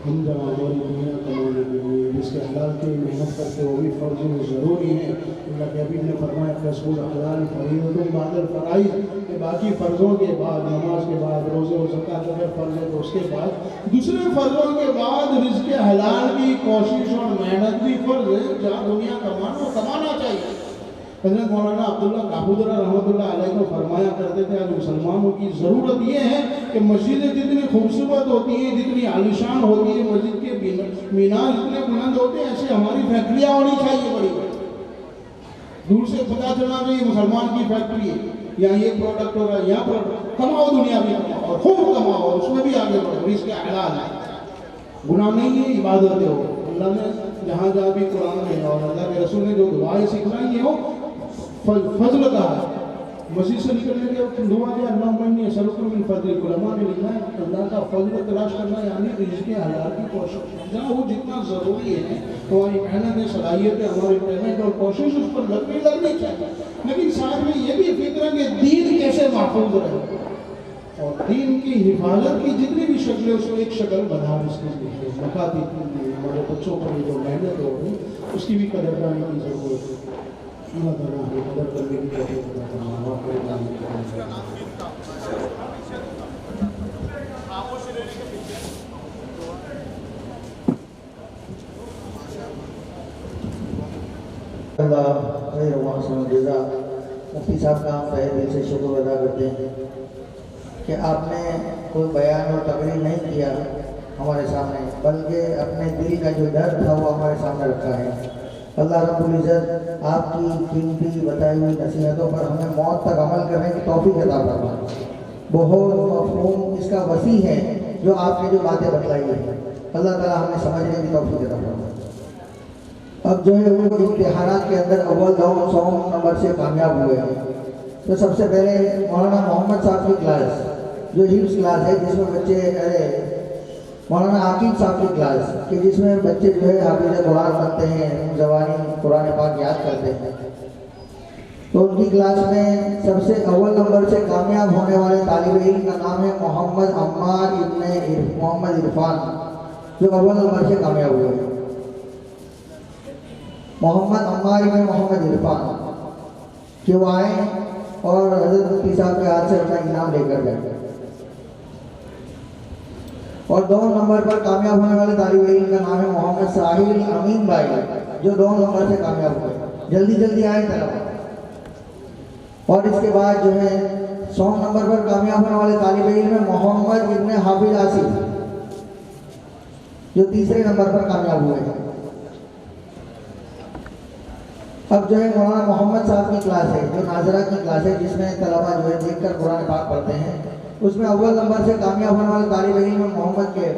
ہم جب ہماری دنیا کمانے کے لیے جس کے حلال کی محنت کرتے وہ بھی فرض و ضروری ہے، اللہ کے حبیب نے فرمایا کسب الحلال فریضۃ بعد الفرائض، کہ باقی فرضوں کے بعد، نماز کے بعد، روزے و زکوٰۃ اگر فرض ہے تو اس کے بعد دوسرے فرضوں کے بعد رزق حلال کی کوشش اور محنت بھی فرض ہے، جہاں دنیا کمانا کمانا چاہیے۔ حضرت مولانا عبداللہ کابودرہ رحمۃ اللہ علیہ کو فرمایا کرتے تھے آج مسلمانوں کی ضرورت یہ ہے کہ مسجدیں جتنی خوبصورت ہوتی ہیں، جتنی عالیشان ہوتی ہے، مسجد کے مینار جتنے بلند ہوتے ہیں، ایسے ہماری فیکٹریاں ہونی چاہیے بڑی بڑی، دور سے پتہ چلنا چاہیے مسلمان کی فیکٹری ہے، یہاں یہ پروڈکٹ ہوگا، یہاں پروڈکٹ، کماؤ دنیا بھی کماؤ اور خوب کماؤ اور اس میں بھی آگے بڑھو، اس کے حلال ہے، گناہ نہیں ہے، عبادتیں ہو۔ اللہ نے جہاں جہاں بھی قرآن میں اور اللہ کے رسول نے جو دعائیں سکھلائی ہیں وہ فضل کا ہے۔ مسجد سے نکلنے کے دعا کیا اللہم انی اسألک من فضلک، علماء نے لکھا ہے اللہ کا فضل تلاش کرنا یعنی رزق حلال کی کوشش، جہاں وہ جتنا ضروری ہے ہماری محنت صلاحیت ہے، ہماری محنت اور کوشش اس پر لگنی چاہیے، لیکن ساتھ میں یہ بھی فکر ہے کہ دین کیسے محفوظ رہے۔ اور دین کی حفاظت کی جتنی بھی شکلیں اس کو ایک شکل بنا اس کی مکاتی ہمارے بچوں پر جو محنت ہو رہی اس کی بھی قدردانی کی ضرورت ہے. اللہ تعالیٰ ہمیں قدر کرنے کی توفیق عطا فرمائے. اللہ خیر و احسن الجزا. مفتی صاحب کا ہم تہہ دل سے شکر ادا کرتے ہیں کہ آپ نے کوئی بیان اور تقریر نہیں کیا ہمارے سامنے، بلکہ اپنے دل کا جو درد تھا وہ ہمارے سامنے رکھا ہے. اللہ رب العزت آپ کی قیمتی بتائی ہوئی نصیحتوں پر ہمیں موت تک عمل کرنے کی توفیق عطا فرمائے. بہت مفہوم اس کا وسیع ہے جو آپ نے جو باتیں بتلائی ہیں. اللہ تعالیٰ ہمیں سمجھنے کی توفیق عطا فرمائے. اب جو ہے وہ امتحانات کے اندر اول دو 100 نمبر سے کامیاب ہوئے ہیں. تو سب سے پہلے مولانا محمد صاحب کی کلاس جو حفظ کلاس ہے، جس میں بچے مولانا عاقب صاحب کی کلاس کہ جس میں بچے جو ہے حافظ قرآن بنتے ہیں، زبانی قرآن پاک یاد کرتے ہیں. تو ان کی کلاس میں سب سے اول نمبر سے کامیاب ہونے والے طالب علم کا نام ہے محمد عمار ابن محمد عرفان، جو اول نمبر سے کامیاب ہوئے ہیں. محمد عمار ابن محمد عرفان کہ وہ آئیں اور حضرت مفتی صاحب کے ہاتھ سے اپنا انعام لے کر گئے. اور 2 نمبر پر کامیاب ہونے والے طالب علم کا نام ہے محمد ساحل امین بھائی، جو 2 نمبر سے کامیاب ہوئے. جلدی جلدی آئے طلبہ. اور اس کے بعد جو ہے 100 نمبر پر کامیاب ہونے والے طالب علم ہے محمد ابن حافظ آصف، جو 3 نمبر پر کامیاب ہوئے ہیں. اب جو ہے مولانا محمد صاحب کی کلاس ہے جو ناظرہ کی کلاس ہے، جس میں طلبہ جو ہے دیکھ کر قرآن پاک پڑھتے ہیں. اس میں اول نمبر سے کامیاب ہونے والے طالب علم محمد کے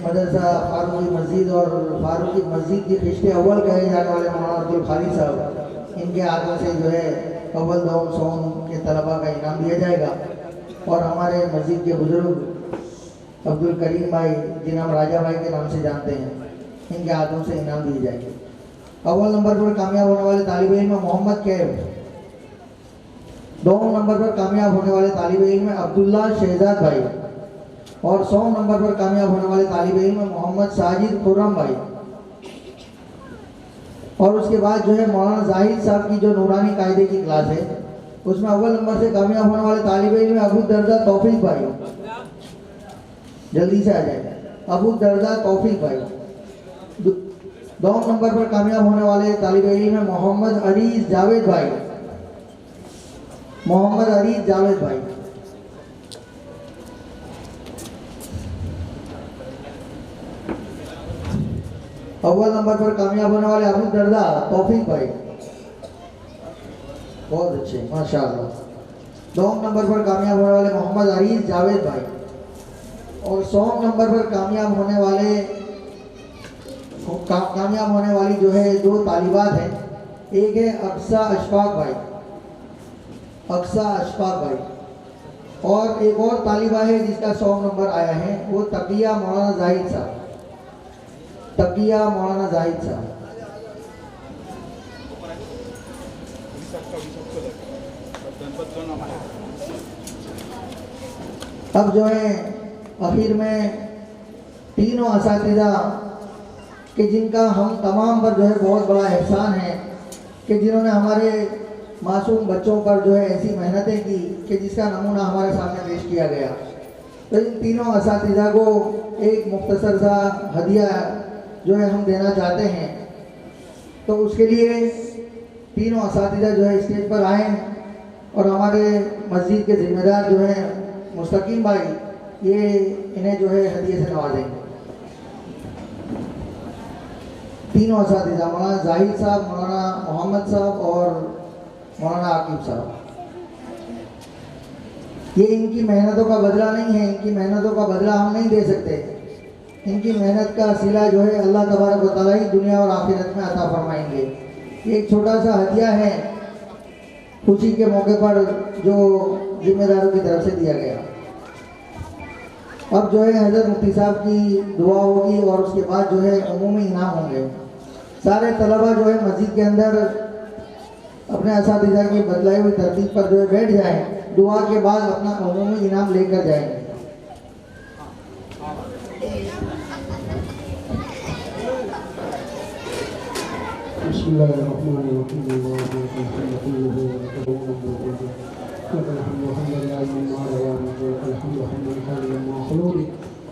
مدرسہ فاروقی مسجد اور فاروقی مسجد کی خشتے اول کہے جانے والے مولانا عبدالخالق صاحب، ان کے ہاتھوں سے جو ہے اول 2 100 کے طلبہ کا انعام دیا جائے گا. اور ہمارے مسجد کے بزرگ عبدالکریم بھائی، جنہیں ہم راجہ بھائی کے نام سے جانتے ہیں، ان کے ہاتھوں سے انعام دیے جائے گا. اول نمبر پر کامیاب ہونے والے طالب علم محمد کیب. 2 نمبر پر کامیاب ہونے والے طالب علم عبداللہ شہزاد بھائی. اور 100 نمبر پر کامیاب ہونے والے طالب علم محمد ساجد خرم بھائی. اور اس کے بعد جو ہے مولانا زاہد صاحب کی جو نورانی قاعدے کی کلاس ہے، اس میں اول نمبر سے کامیاب ہونے والے طالب علم ابو الدرداء توفیق بھائی. جلدی سے آ جائے. ابو الدرداء توفیق بھائی. 2 نمبر پر کامیاب ہونے والے طالب علم ہے محمد عریض جاوید بھائی. محمد عریض جاوید بھائی. اول نمبر پر کامیاب ہونے والے ابو الدرداء توفیق بھائی. بہت اچھے ماشاءاللہ. 2 نمبر پر کامیاب ہونے والے محمد عریض جاوید بھائی. اور 100 نمبر پر کامیاب ہونے والی جو ہے 2 طالبات ہیں. ایک ہے اقصا اشفاق بھائی، اقصا اشفاق بھائی. اور ایک اور طالبہ ہے جس کا 100 نمبر آیا ہے، وہ تقیہ مولانا زاہد صاحب. تقیہ مولانا زاہد صاحب. اب جو ہے آخر میں تینوں اساتذہ کہ جن کا ہم تمام پر جو ہے بہت بڑا احسان ہے کہ جنہوں نے ہمارے معصوم بچوں پر جو ہے ایسی محنتیں کی کہ جس کا نمونہ ہمارے سامنے پیش کیا گیا. تو ان تینوں اساتذہ کو ایک مختصر سا ہدیہ جو ہے ہم دینا چاہتے ہیں. تو اس کے لیے تینوں اساتذہ جو ہے اسٹیج پر آئیں اور ہمارے مسجد کے ذمہ دار جو ہیں مستقیم بھائی یہ انہیں جو ہے ہدیے سے نوازیں. تینوں اساتذہ مولانا زاہد صاحب، مولانا محمد صاحب اور مولانا عاقب صاحب. یہ ان کی محنتوں کا بدلہ نہیں ہے، ان کی محنتوں کا بدلہ ہم نہیں دے سکتے. ان کی محنت کا صلہ جو ہے اللہ تبارک و تعالیٰ ہی دنیا اور آخرت میں عطا فرمائیں گے. یہ ایک چھوٹا سا ہدیہ ہے خوشی کے موقع پر جو ذمہ داروں کی طرف سے دیا گیا. اب جو ہے حضرت مفتی صاحب کی دعا ہوگی اور اس کے بعد جو ہے عمومی انعام ہوں گے. سارے طلبہ جو ہے مسجد کے اندر اپنے اساتذہ کی بتلائی ہوئی ترتیب پر جو ہے بیٹھ جائیں، دعا کے بعد اپنا عمومی انعام لے کر جائیں گے۔ بسم الله الرحمن الرحيم اللهم لك الحمد كله ولك الحمد حمدا لا يمنع دوامه ولك الحمد حمدا خاليا مع خلوده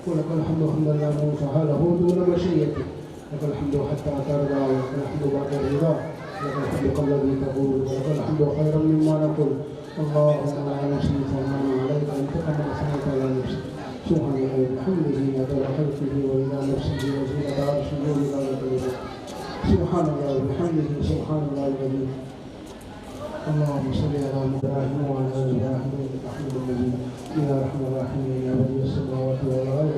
ولك الحمد حمدا لا منتهى له دون مشيئته لك الحمد حتى ترضى ولك الحمد بعد الرضا لك الحمد كالذي تقول ولك الحمد خيرا مما نقول اللهم لا نحصي ثناء عليك انت كما اثنيت على نفسك سبحانك وبحمده عدد خلقه ورضا نفسه وزينة عرشه ومداد كلمته سبحان الله وبحمده سبحان الله العظيم اللهم صل على ابراهيم وعلى ال ابراهيم انك حميد مجيد يا ارحم الراحمين يا بديع السماوات والارض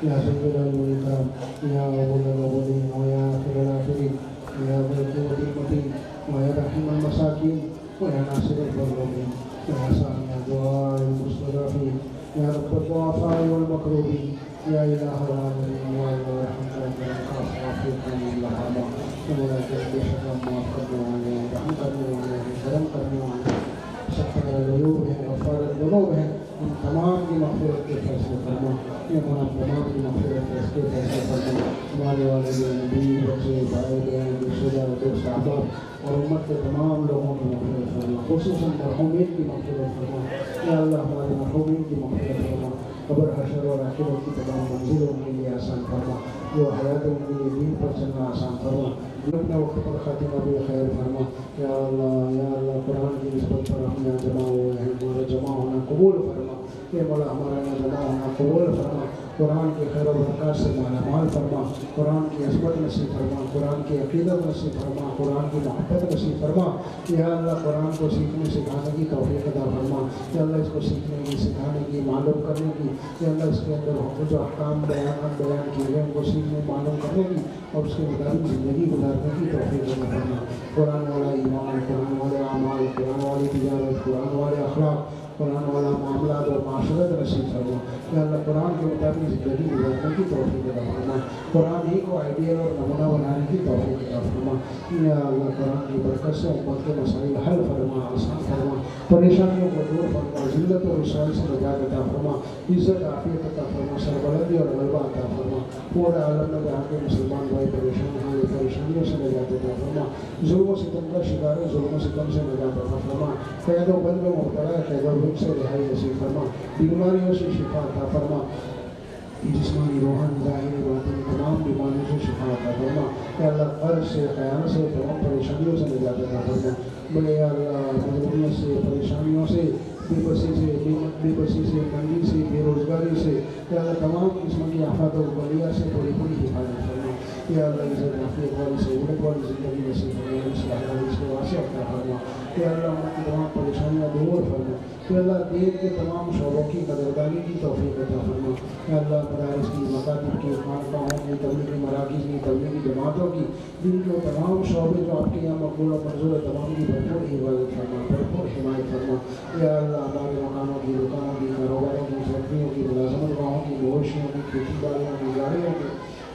يا ذا الجلال والاكرام يا اول الاولين ويا اخر الاخرين ويا ذا القوه المتين ويا رحم المساكين ويا ناصر المظلومين ويا سامع دعاء المستضعفين يا رب الضعفاء والمكروبين يا اله العالمين ويا رحمة الخاص وافقنا من لحظة ولا تجد شكرا ما أفقدنا عليه رحم کرنے والے ہیں، کرم کرنے والے ہیں، ستر العیوب ہیں، غفار الذنوب ہیں، ان تمام کی مغفرت کے فیصلے فرما، یہ تمام کی مغفرت کے اس کے فیصلے فرما، ہمارے والدین نبی بچے بھائی بہن رشتہ دار دوست احباب اور امت کے تمام لوگوں کی مغفرت فرما، خصوصاً مرحومین کی مغفرت فرما، یا اللہ ہمارے مرحومین کی مغفرت فرما، قبر حشر اور آخرت کی تمام منزلوں کے لیے آسان فرما، جو حیات ان کے لیے دین پر چلنا آسان فرما، اپنے وقت پر خاتمہ بھی خیر فرما، یا اللہ قرآن کی نسبت پر ہم یہاں جمع ہوئے ہیں، ہمارا جمع ہونا قبول فرما، یہ مولا ہمارا یہاں جمع ہونا قبول فرما، قرآن کے خیر و برکات سے مالا مال فرما، قرآن کی عظمت نصیب فرما، قرآن کی عقیدت نصیب فرما، قرآن کی محبت نصیب فرما، یا اللہ قرآن کو سیکھنے سکھانے کی توفیق عطا فرما، یا اللہ اس کو سیکھنے کی سکھانے کی معلوم کرنے کی، یا اللہ اس کے اندر جو احکام بیان کیے گئے ان کو سیکھنے معلوم کرنے کی اور اس کے مطابق زندگی گزارنے کی توفیق عطا فرما، قرآن والا ایمان، قرآن والے اعمال، قرآن والی تجارت، قرآن والے اخلاق، قرآن والا معاملات اور معاشرت نصیب فرما، یا اللہ قرآن کے مطابق زندگی گزارنے کی توفیق عطا فرما، قرآن ہی کو آئیڈیل اور نمونہ بنانے کی توفیق عطا فرما، یا اللہ قرآن کی برکت سے امت کے مسائل حل فرما، آسان فرما، پریشانیوں کو دور فرما، ذلت اور رسوائی سے نجات عطا فرما، عزت عافیت عطا فرما، سربلندی اور غلبہ عطا فرما، پورے عالم میں جہاں کے مسلمان بھائی پریشان ہیں یہ پریشانیوں سے نجات عطا فرما، ظلم و ستم کا شکار ہے ظلم و ستم سے نجات عطا فرما، قید و بند میں مبتلا ہے قید و بند سے رہائی نصیب فرما، بیماریوں سے شفا عطا فرما، جسمانی روحانی ظاہری باطنی تمام بیماریوں سے شفا عطا فرما، یا اللہ قرض سے خیانت سے تمام پریشانیوں سے نجات عطا فرما، بلے یا اللہ مجبوریوں سے پریشانیوں سے بے بسی سے تنگی سے بے روزگاری سے یا اللہ تمام قسم کی آفات و بلیات سے بڑی بڑی حفاظت فرما، یا اللہ عزت عافیت والی سہولت والی زندگی نصیب فرما، اصلاح والی اس کو واسع عطا فرما، یا اللہ ان کی تمام پریشانیاں دور فرما، یا اللہ دین کے تمام شعبوں کی قدردانی کی توفیق عطا فرما، یا اللہ مدارس کی مکاتب کی خانقاہوں کی تبلیغی مراکز کی تبلیغی جماعتوں کی دین کے تمام شعبے جو آپ کے یہاں مقبول و منظور ہے تمام کی بھرپور حفاظت فرما، بھرپور حمایت فرما، یا اللہ ہمارے مکانوں کی دکانوں کی کاروباروں کی فیکٹریوں کی ملازمت گاہوں کی مویشیوں کی کھیتی باڑیوں کی گاڑیوں کی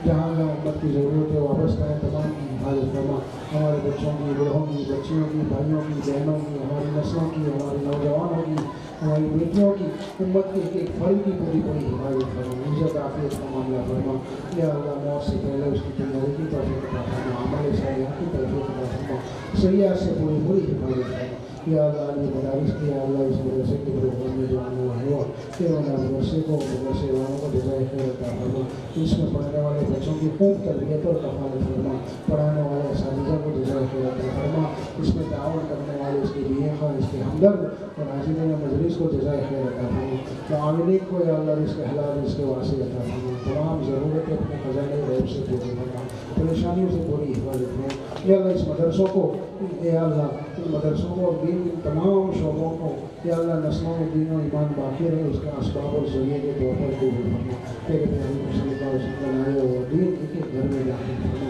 جہاں جہاں امت کی ضرورت ہے وابستہ ہے تمام کی حفاظت فرما، ہمارے بچوں کی بوڑھوں کی بچیوں کی بھائیوں کی بہنوں کی ہماری نسلوں کی ہمارے نوجوانوں کی ہماری بیٹیوں کی امت کے ایک فرد کی بڑی بڑی حفاظت فرما، عزت عافیت کا معاملہ فرما، یا اللہ موت سے پہلے اس کی تیاری کی توفیق عطا فرما، عمل صالحہ کی توفیق عطا فرما، سیاحت سے بڑی بڑی حفاظت فرما، یا اللہ یہ مدارس کی یا اللہ اس مدرسے کے پروگرام میں جو آنا ہوا کہ اللہ مدرسے کو مدرسے والوں کو جزائے خیر عطا فرما، اس میں پڑھنے والے بچوں کی خوب تربیت اور کفالت فرما، پڑھانے والے اساتذہ کو جزائے خیر عطا فرما، اس میں تعاون کرنے والے اس کے لیے خواہ اس کے ہمدرد اور حاضرین مجلس کو جزائے خیر عطا فرما، معاملین کو یا اللہ اس کے حلال اس کے واسع عطا فرما، تمام ضرورتیں اپنے خزانے غیب سے پوری فرما، پریشانیوں سے پوری حفاظت فرما، یا اللہ اس مدرسوں کو یا اللہ ان مدرسوں کو اور دین ان تمام شعبوں کو یا اللہ نسلوں میں دین و ایمان باقی رہے اس کا اسباب اور ذریعے کے طور پر قبول فرما، کہ پیغمبر صلی اللہ علیہ وسلم آئے اور دین کے گھر میں داخل فرما،